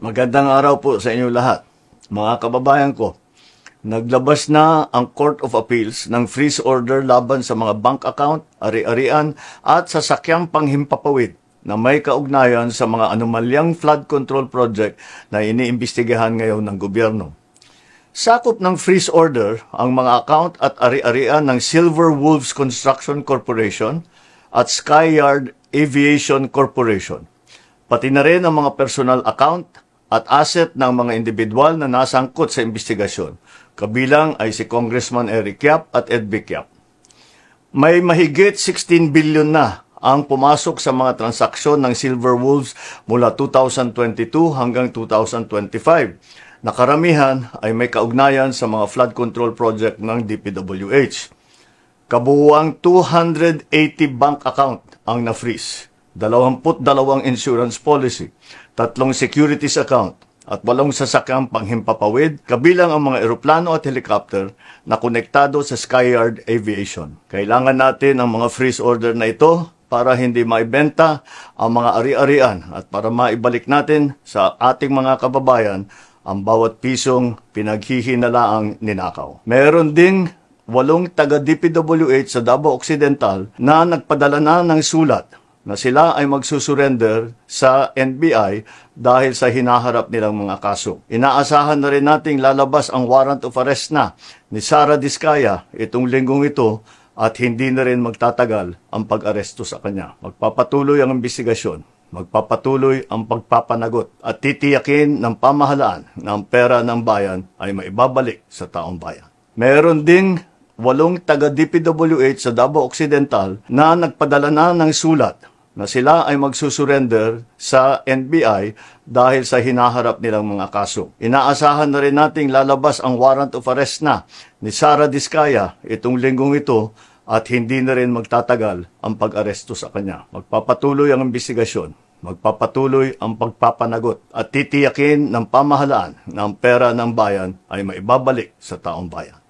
Magandang araw po sa inyo lahat. Mga kababayan ko, naglabas na ang Court of Appeals ng freeze order laban sa mga bank account, ari-arian at sasakyang panghimpapawid na may kaugnayan sa mga anomalyang flood control project na iniimbestigahan ngayon ng gobyerno. Sakop ng freeze order ang mga account at ari-arian ng Silver Wolves Construction Corporation at Skyyard Aviation Corporation, pati na rin ang mga personal account at asset ng mga individual na nasangkot sa investigasyon. Kabilang ay si Congressman Eric Yap at Ed Vic Yap. May mahigit 16 billion na ang pumasok sa mga transaksyon ng Silver Wolves mula 2022 hanggang 2025. Nakaramihan ay may kaugnayan sa mga flood control project ng DPWH. Kabuuang 280 bank account ang na-freeze, 22 insurance policy, 3 securities account, at 8 sasakyang panghimpapawid, kabilang ang mga eroplano at helicopter na konektado sa Skyyard Aviation. Kailangan natin ang mga freeze order na ito para hindi maibenta ang mga ari-arian at para maibalik natin sa ating mga kababayan ang bawat pisong pinaghihinalaang ninakaw. Meron ding 8 taga-DPWH sa Davao Occidental na nagpadala na ng sulat na sila ay magsusurrender sa NBI dahil sa hinaharap nilang mga kaso. Inaasahan na rin nating lalabas ang warrant of arrest na ni Sara Diskaya itong linggong ito at hindi na rin magtatagal ang pag-aresto sa kanya. Magpapatuloy ang investigasyon, magpapatuloy ang pagpapanagot at titiyakin ng pamahalaan na ang pera ng bayan ay maibabalik sa taong bayan. Meron ding 8 taga-DPWH sa Davao Occidental na nagpadala na ng sulat na sila ay magsusurrender sa NBI dahil sa hinaharap nilang mga kaso. Inaasahan na rin nating lalabas ang warrant of arrest na ni Sara Diskaya itong linggong ito at hindi na rin magtatagal ang pag-aresto sa kanya. Magpapatuloy ang investigasyon, magpapatuloy ang pagpapanagot at titiyakin ng pamahalaan na ang pera ng bayan ay maibabalik sa taong bayan.